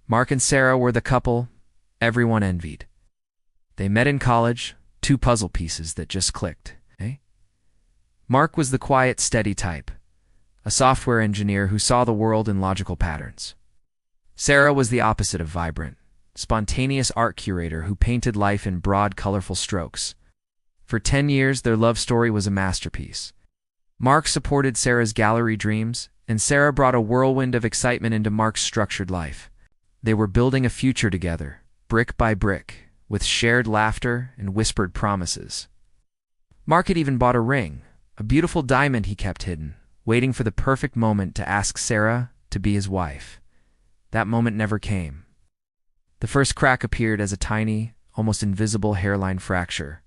Mark and Sarah were the couple everyone envied. They met in college, two puzzle pieces that just clicked, eh? Mark was the quiet, steady type, a software engineer who saw the world in logical patterns. Sarah was the opposite of vibrant, spontaneous art curator who painted life in broad, colorful strokes. For 10 years, their love story was a masterpiece. Mark supported Sarah's gallery dreams, and Sarah brought a whirlwind of excitement into Mark's structured life. They were building a future together, brick by brick, with shared laughter and whispered promises. Mark had even bought a ring, a beautiful diamond he kept hidden, waiting for the perfect moment to ask Sarah to be his wife. That moment never came. The first crack appeared as a tiny, almost invisible hairline fracture.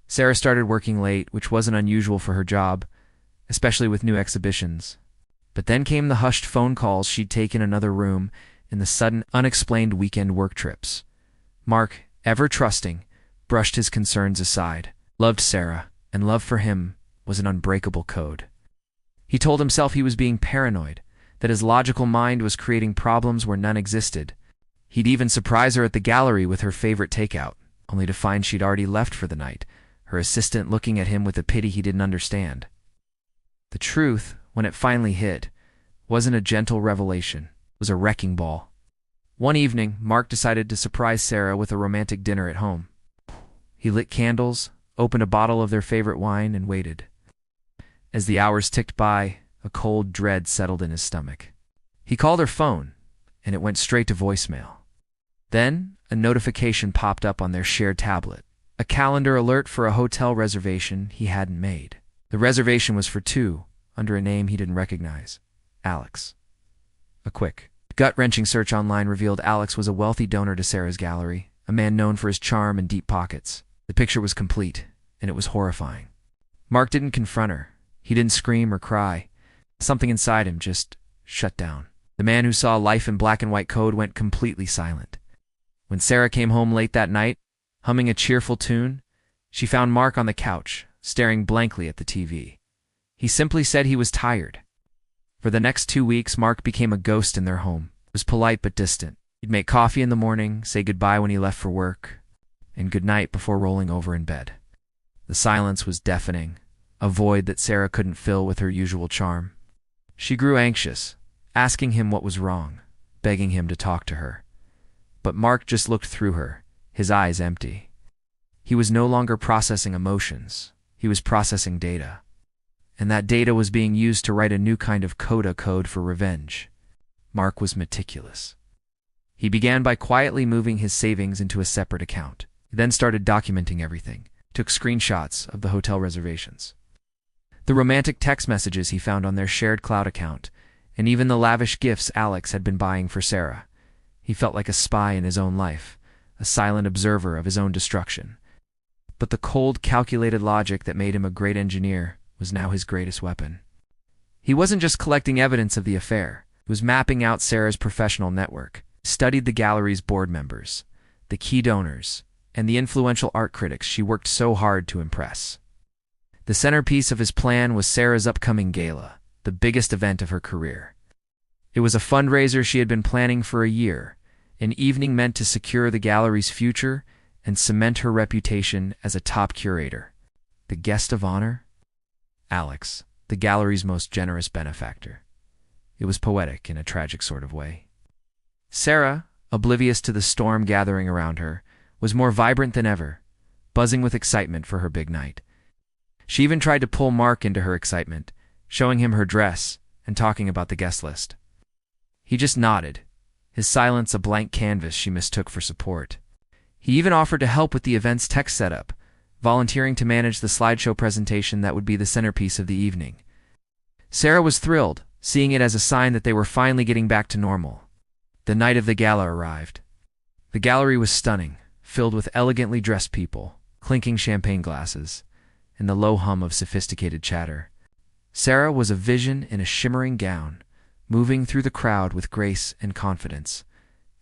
Sarah started working late, which wasn't unusual for her job, especially with new exhibitions. But then came the hushed phone calls she'd taken in another room and the sudden, unexplained weekend work trips. Mark, ever trusting, brushed his concerns aside, loved Sarah, and love for him was an unbreakable code. He told himself he was being paranoid, that his logical mind was creating problems where none existed. He'd even surprise her at the gallery with her favorite takeout, only to find she'd already left for the night, her assistant looking at him with a pity he didn't understand. The truth, when it finally hit, wasn't a gentle revelation. It was a wrecking ball. One evening, Mark decided to surprise Sarah with a romantic dinner at home. He lit candles, opened a bottle of their favorite wine, and waited. As the hours ticked by, a cold dread settled in his stomach. He called her phone, and it went straight to voicemail. Then, a notification popped up on their shared tablet, a calendar alert for a hotel reservation he hadn't made. The reservation was for two, under a name he didn't recognize, Alex. A quick, gut-wrenching search online revealed Alex was a wealthy donor to Sarah's gallery, a man known for his charm and deep pockets. The picture was complete, and it was horrifying. Mark didn't confront her. He didn't scream or cry. Something inside him just shut down. The man who saw life in black and white code went completely silent. When Sarah came home late that night, humming a cheerful tune, she found Mark on the couch, staring blankly at the TV. He simply said he was tired. For the next 2 weeks, Mark became a ghost in their home. He was polite but distant. He'd make coffee in the morning, say goodbye when he left for work, and goodnight before rolling over in bed. The silence was deafening, a void that Sarah couldn't fill with her usual charm. She grew anxious, asking him what was wrong, begging him to talk to her. But Mark just looked through her, his eyes empty. He was no longer processing emotions. He was processing data. And that data was being used to write a new kind of coda code for revenge. Mark was meticulous. He began by quietly moving his savings into a separate account. He then started documenting everything, took screenshots of the hotel reservations, the romantic text messages he found on their shared cloud account, and even the lavish gifts Alex had been buying for Sarah. He felt like a spy in his own life, a silent observer of his own destruction. But the cold, calculated logic that made him a great engineer was now his greatest weapon. He wasn't just collecting evidence of the affair. He was mapping out Sarah's professional network, studied the gallery's board members, the key donors, and the influential art critics she worked so hard to impress. The centerpiece of his plan was Sarah's upcoming gala, the biggest event of her career. It was a fundraiser she had been planning for a year, an evening meant to secure the gallery's future and cement her reputation as a top curator. The guest of honor? Alex, the gallery's most generous benefactor. It was poetic in a tragic sort of way. Sarah, oblivious to the storm gathering around her, was more vibrant than ever, buzzing with excitement for her big night. She even tried to pull Mark into her excitement, showing him her dress and talking about the guest list. He just nodded, his silence a blank canvas she mistook for support. He even offered to help with the event's tech setup, volunteering to manage the slideshow presentation that would be the centerpiece of the evening. Sarah was thrilled, seeing it as a sign that they were finally getting back to normal. The night of the gala arrived. The gallery was stunning, filled with elegantly dressed people, clinking champagne glasses, and the low hum of sophisticated chatter. Sarah was a vision in a shimmering gown, moving through the crowd with grace and confidence.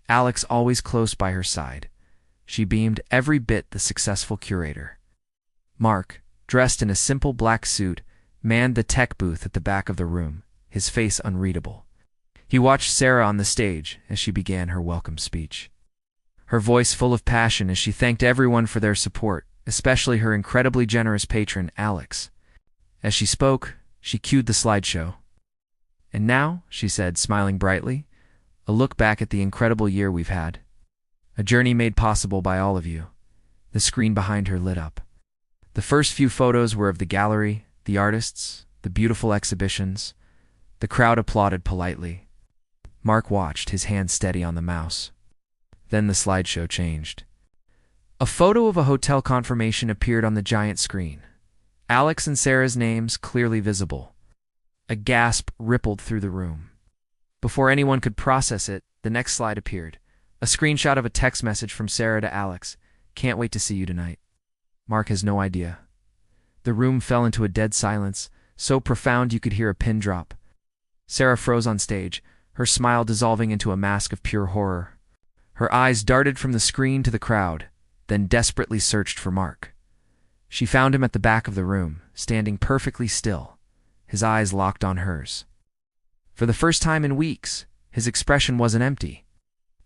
Alex always close by her side. She beamed every bit the successful curator. Mark, dressed in a simple black suit, manned the tech booth at the back of the room, his face unreadable. He watched Sarah on the stage as she began her welcome speech. Her voice full of passion as she thanked everyone for their support, especially her incredibly generous patron, Alex. As she spoke, she cued the slideshow. "And now," she said, smiling brightly, "a look back at the incredible year we've had. A journey made possible by all of you." The screen behind her lit up. The first few photos were of the gallery, the artists, the beautiful exhibitions. The crowd applauded politely. Mark watched, his hand steady on the mouse. Then the slideshow changed. A photo of a hotel confirmation appeared on the giant screen. Alex and Sarah's names clearly visible. A gasp rippled through the room. Before anyone could process it, the next slide appeared. A screenshot of a text message from Sarah to Alex. "Can't wait to see you tonight." Mark has no idea. The room fell into a dead silence, so profound you could hear a pin drop. Sarah froze on stage, her smile dissolving into a mask of pure horror. Her eyes darted from the screen to the crowd, then desperately searched for Mark. She found him at the back of the room, standing perfectly still, his eyes locked on hers. For the first time in weeks, his expression wasn't empty.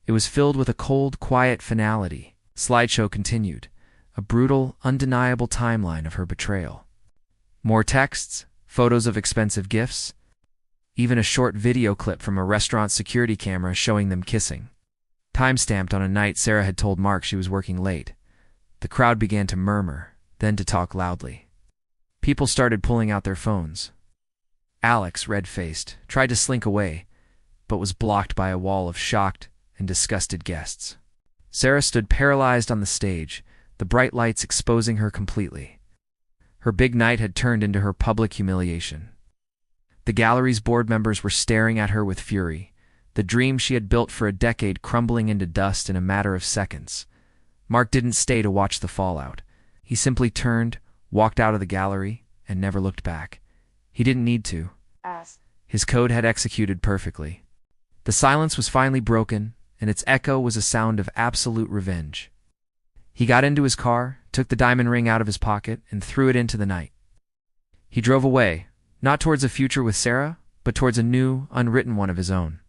It was filled with a cold, quiet finality. Slideshow continued, a brutal, undeniable timeline of her betrayal. More texts, photos of expensive gifts, even a short video clip from a restaurant security camera showing them kissing. Time-stamped on a night Sarah had told Mark she was working late. The crowd began to murmur, then to talk loudly. People started pulling out their phones. Alex, red-faced, tried to slink away, but was blocked by a wall of shocked and disgusted guests. Sarah stood paralyzed on the stage, the bright lights exposing her completely. Her big night had turned into her public humiliation. The gallery's board members were staring at her with fury, the dream she had built for a decade crumbling into dust in a matter of seconds. Mark didn't stay to watch the fallout. He simply turned, walked out of the gallery, and never looked back. He didn't need to. His code had executed perfectly. The silence was finally broken, and its echo was a sound of absolute revenge. He got into his car, took the diamond ring out of his pocket, and threw it into the night. He drove away, not towards a future with Sarah, but towards a new, unwritten one of his own.